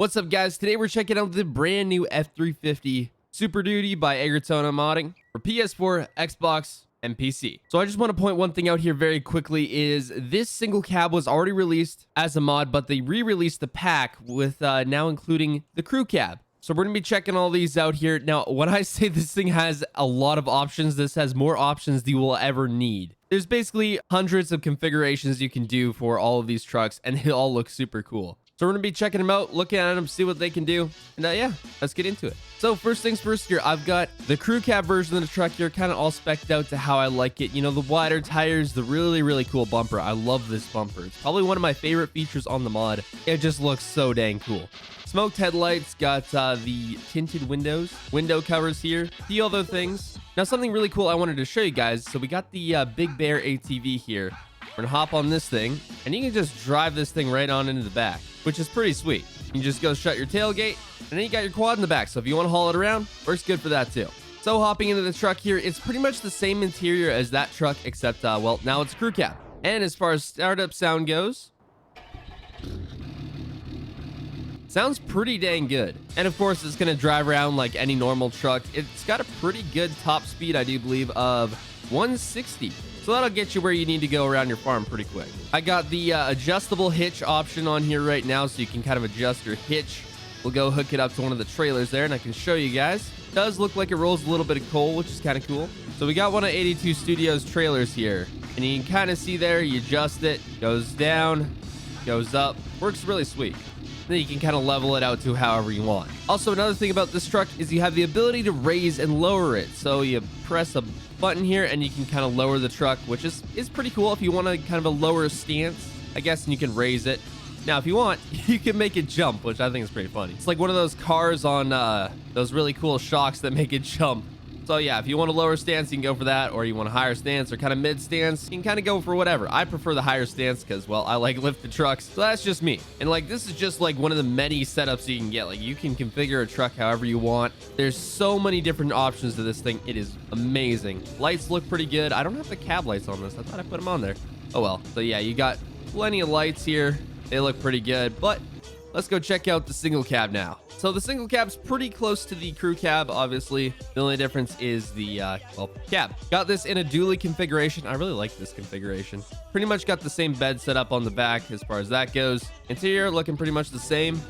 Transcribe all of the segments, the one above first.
What's up, guys? Today we're checking out the brand new F350 Super Duty by Egertona Modding for PS4, Xbox, and PC. So I just want to point one thing out here very quickly is this single cab was already released as a mod, but they re-released the pack with now including the crew cab. So we're going to be checking all these out here. Now, when I say this thing has a lot of options, this has more options than you will ever need. There's basically hundreds of configurations you can do for all of these trucks, and they all look super cool. So we're going to be checking them out, looking at them, see what they can do. And yeah, let's get into it. So first things first here, I've got the crew cab version of the truck here, kind of all specced out to how I like it. You know, the wider tires, the really cool bumper. I love this bumper. It's probably one of my favorite features on the mod. It just looks so dang cool. Smoked headlights, got the tinted window covers here, the other things. Now something really cool I wanted to show you guys. So we got the Big Bear ATV here. We're gonna hop on this thing, and you can just drive this thing right on into the back, which is pretty sweet. You can just go shut your tailgate, and then you got your quad in the back. So if you want to haul it around, works good for that too. So hopping into the truck here, it's pretty much the same interior as that truck, except well, now it's a crew cab. And as far as startup sound goes, sounds pretty dang good. And of course, it's gonna drive around like any normal truck. It's got a pretty good top speed, I do believe, of 160. So that'll get you where you need to go around your farm pretty quick. I got the adjustable hitch option on here right now, so you can kind of adjust your hitch. We'll go hook it up to one of the trailers there, and I can show you guys. It does look like it rolls a little bit of coal, which is kind of cool. So we got one of 82 Studios trailers here, and you can kind of see there, you adjust it, goes down, goes up, works really sweet. Then you can kind of level it out to however you want. Also, another thing about this truck is you have the ability to raise and lower it. So you press a button here and you can kind of lower the truck, which is pretty cool if you want a kind of a lower stance, I guess, and you can raise it. Now, if you want, you can make it jump, which I think is pretty funny. It's like one of those cars on those really cool shocks that make it jump. So yeah, if you want a lower stance, you can go for that, or you want a higher stance or kind of mid stance, you can kind of go for whatever. I prefer the higher stance because, well, I like lifted trucks. So that's just me. And like, this is just like one of the many setups you can get. Like, you can configure a truck however you want. There's so many different options to this thing. It is amazing. Lights look pretty good. I don't have the cab lights on this. I thought I put them on there. Oh well. So yeah, you got plenty of lights here. They look pretty good, but let's go check out the single cab now. So the single cab's pretty close to the crew cab, obviously. The only difference is the, well, cab. Got this in a dually configuration. I really like this configuration. Pretty much got the same bed set up on the back as far as that goes. Interior looking pretty much the same.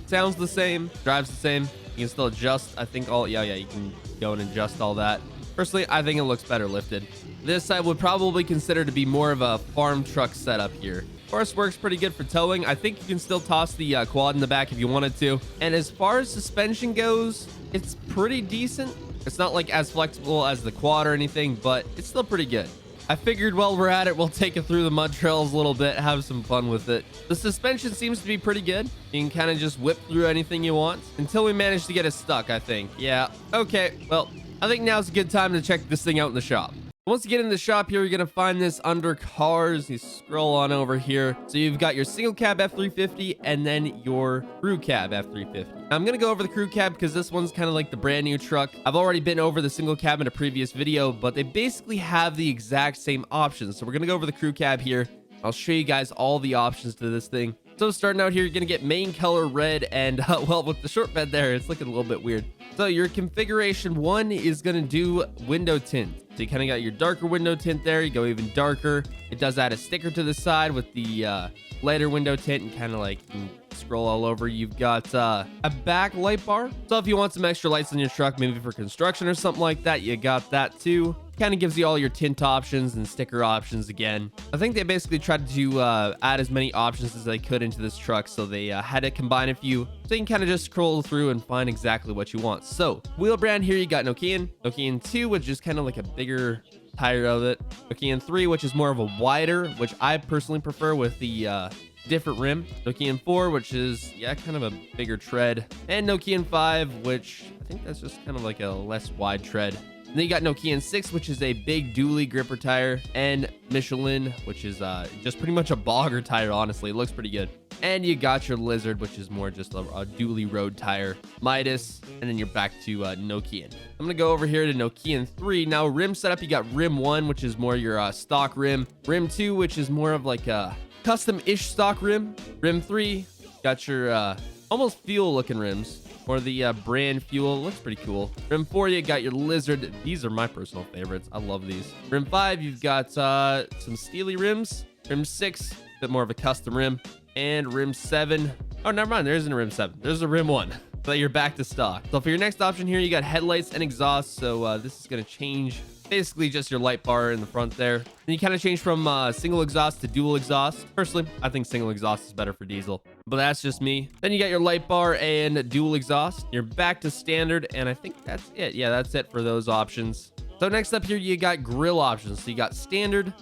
Sounds the same. Drives the same. You can still adjust, I think, all, yeah, you can go and adjust all that. Personally, I think it looks better lifted. This I would probably consider to be more of a farm truck setup here. Of course, works pretty good for towing. I think you can still toss the quad in the back if you wanted to. And as far as suspension goes, it's pretty decent. It's not like as flexible as the quad or anything, but it's still pretty good. I figured while we're at it, we'll take it through the mud trails a little bit, have some fun with it. The suspension seems to be pretty good. You can kind of just whip through anything you want until we manage to get it stuck, I think. Yeah, okay. Well, I think now's a good time to check this thing out in the shop. Once you get in the shop here, you're going to find this under cars. You scroll on over here. So you've got your single cab F350 and then your crew cab F350. I'm going to go over the crew cab because this one's kind of like the brand new truck. I've already been over the single cab in a previous video, but they basically have the exact same options. So we're going to go over the crew cab here. I'll show you guys all the options to this thing. So starting out here, you're going to get main color red, and well, with the short bed there, it's looking a little bit weird. So your configuration 1 is going to do window tint. So you kind of got your darker window tint there. You go even darker. It does add a sticker to the side with the lighter window tint, and kind of like you can scroll all over. You've got a back light bar. So if you want some extra lights on your truck, maybe for construction or something like that, you got that too. Kind of gives you all your tint options and sticker options again. I think they basically tried to add as many options as they could into this truck, so they had to combine a few, so you can kind of just scroll through and find exactly what you want. So wheel brand here, you got Nokian 2, which is kind of like a bigger tire of it, Nokian 3, which is more of a wider, which I personally prefer with the different rim, Nokian 4, which is, yeah, kind of a bigger tread, and Nokian 5, which I think that's just kind of like a less wide tread. And then you got Nokian 6, which is a big dually gripper tire, and Michelin, which is just pretty much a bogger tire, honestly. It looks pretty good. And you got your Lizard, which is more just a dually road tire, Midas, and then you're back to Nokian. I'm gonna go over here to Nokian 3. Now, rim setup, you got Rim 1, which is more your stock rim. Rim 2, which is more of like a custom-ish stock rim. Rim 3, got your almost fuel looking rims, or the brand fuel. Looks pretty cool. Rim 4, you got your lizard. These are my personal favorites. I love these. Rim 5, you've got some steely rims. Rim 6, a bit more of a custom rim. And rim 7, oh, never mind. There isn't a rim 7. There's a rim 1. So you're back to stock. So for your next option here, you got headlights and exhaust. So this is going to change basically just your light bar in the front there. And you kind of change from single exhaust to dual exhaust. Personally, I think single exhaust is better for diesel, but that's just me. Then you got your light bar and dual exhaust. You're back to standard, and I think that's it. Yeah, that's it for those options. So next up here, you got grill options. So you got standard,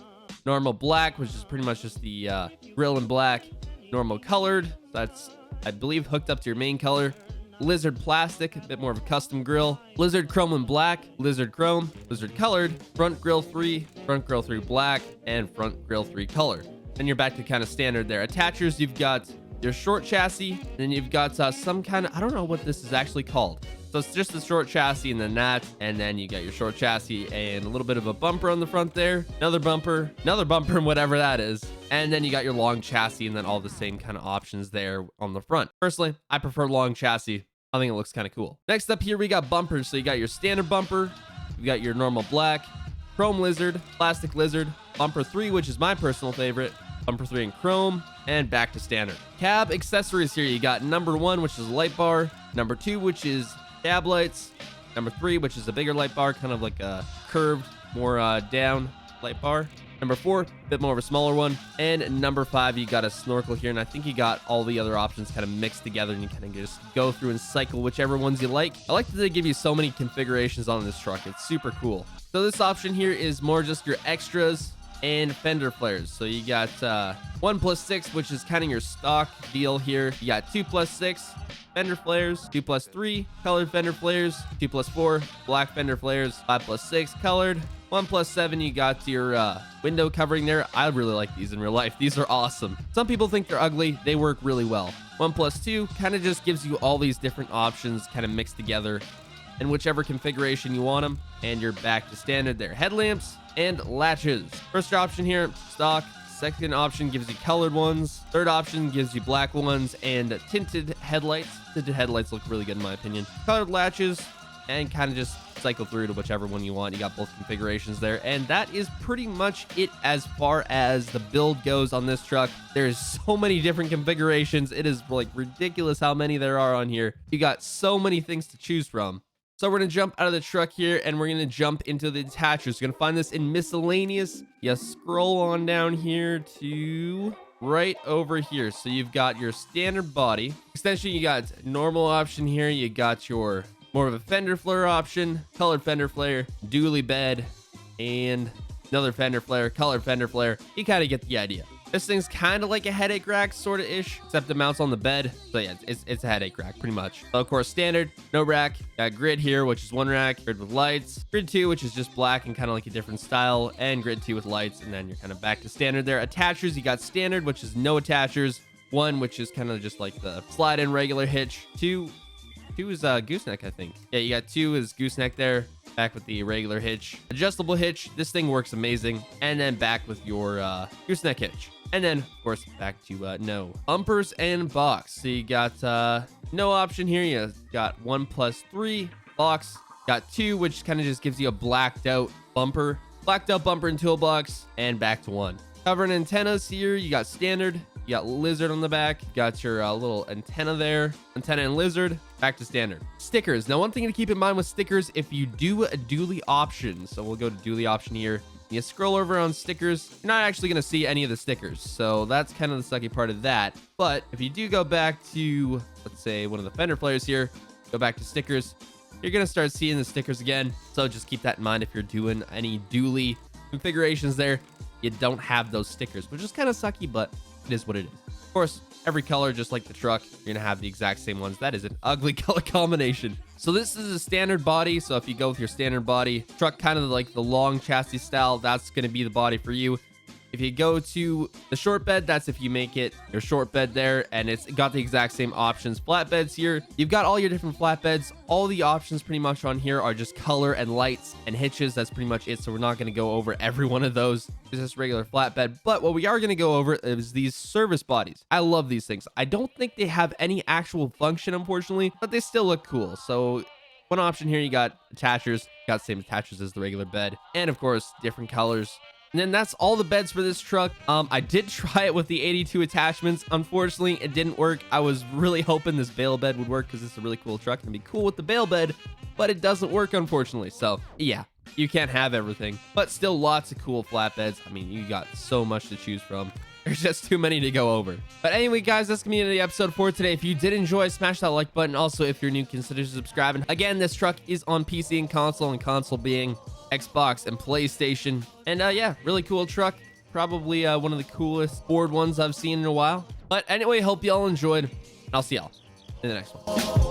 normal black, which is pretty much just the grill in black, normal colored. That's, I believe, hooked up to your main color. Lizard plastic, a bit more of a custom grill. Lizard chrome and black, lizard chrome, lizard colored, front grill 3 black, and front grill 3 colored. Then you're back to kind of standard there. Attachers, you've got your short chassis, and then you've got some kind of, I don't know what this is actually called. So it's just the short chassis and then that, and then you got your short chassis and a little bit of a bumper on the front there, another bumper, and whatever that is. And then you got your long chassis and then all the same kind of options there on the front. Personally, I prefer long chassis. I think it looks kind of cool. Next up here, we got bumpers. So you got your standard bumper, you got your normal black, chrome lizard, plastic lizard, bumper 3, which is my personal favorite, bumper 3 in chrome, and back to standard. Cab accessories here, you got number 1, which is a light bar, number 2, which is cab lights, number 3, which is a bigger light bar, kind of like a curved, more down light bar. Number 4, a bit more of a smaller one. And number 5, you got a snorkel here. And I think you got all the other options kind of mixed together, and you kind of just go through and cycle whichever ones you like. I like that they give you so many configurations on this truck. It's super cool. So this option here is more just your extras and fender flares. So you got 1+6, which is kind of your stock deal here. You got 2+6 fender flares, 2+3 colored fender flares, 2+4 black fender flares, 5+6 colored, 1+7, you got your window covering there. I really like these in real life. These are awesome. Some people think they're ugly. They work really well. 1+2 kind of just gives you all these different options kind of mixed together in whichever configuration you want them. And you're back to standard there. Headlamps and latches. First option here, stock. Second option gives you colored ones. Third option gives you black ones and tinted headlights. Tinted headlights look really good in my opinion. Colored latches, and kind of just cycle through to whichever one you want. You got both configurations there, and that is pretty much it as far as the build goes on this truck. There's so many different configurations. It is like ridiculous how many there are on here. You got so many things to choose from. So we're gonna jump out of the truck here, and we're gonna jump into the attachers. You're gonna find this in miscellaneous. You scroll on down here to right over here. So you've got your standard body extension. You got normal option here. You got your more of a fender flare option, colored fender flare, dually bed, and another fender flare, colored fender flare. You kind of get the idea. This thing's kind of like a headache rack, sort of ish, except it mounts on the bed. So yeah, it's a headache rack pretty much. So of course, standard, no rack. Got grid here, which is one rack, grid with lights, grid 2, which is just black and kind of like a different style, and grid 2 with lights, and then you're kind of back to standard there. Attachers, you got standard, which is no attachers. 1, which is kind of just like the slide in regular hitch. 2 is gooseneck, I think. Yeah, you got 2 is gooseneck there. Back with the regular hitch. Adjustable hitch. This thing works amazing. And then back with your gooseneck hitch. And then, of course, back to no. Bumpers and box. So you got no option here. You got 1+3 box. Got 2, which kind of just gives you a blacked out bumper. Blacked out bumper and toolbox. And back to 1. Covering antennas here. You got standard. You got lizard on the back. You got your little antenna there. Antenna and lizard. Back to standard. Stickers. Now, one thing to keep in mind with stickers, if you do a dually option, so we'll go to dually option here. You scroll over on stickers, you're not actually going to see any of the stickers. So that's kind of the sucky part of that. But if you do go back to, let's say, one of the fender flares here, go back to stickers, you're going to start seeing the stickers again. So just keep that in mind if you're doing any dually configurations there. You don't have those stickers, which is kind of sucky, but it is what it is. Of course, every color, just like the truck, you're gonna have the exact same ones. That is an ugly color combination. So this is a standard body. So if you go with your standard body, truck kind of like the long chassis style, that's gonna be the body for you. If you go to the short bed, that's if you make it your short bed there, and it's got the exact same options. Flatbeds here, you've got all your different flatbeds. All the options pretty much on here are just color and lights and hitches. That's pretty much it. So we're not going to go over every one of those. It's just regular flatbed. But what we are going to go over is these service bodies. I love these things. I don't think they have any actual function, unfortunately, but they still look cool. So one option here, you got attachers, got the same attachers as the regular bed, and of course different colors. And then that's all the beds for this truck. I did try it with the 82 attachments. Unfortunately, it didn't work. I was really hoping this bale bed would work because it's a really cool truck and it'd be cool with the bale bed, but it doesn't work, unfortunately. So yeah, you can't have everything, but still lots of cool flatbeds. I mean, you got so much to choose from. There's just too many to go over. But anyway, guys, that's gonna be the episode for today. If you did enjoy, smash that like button. Also, if you're new, consider subscribing. Again, this truck is on PC and console being Xbox and PlayStation. And yeah, really cool truck. Probably one of the coolest Ford ones I've seen in a while. But anyway, hope y'all enjoyed. I'll see y'all in the next one.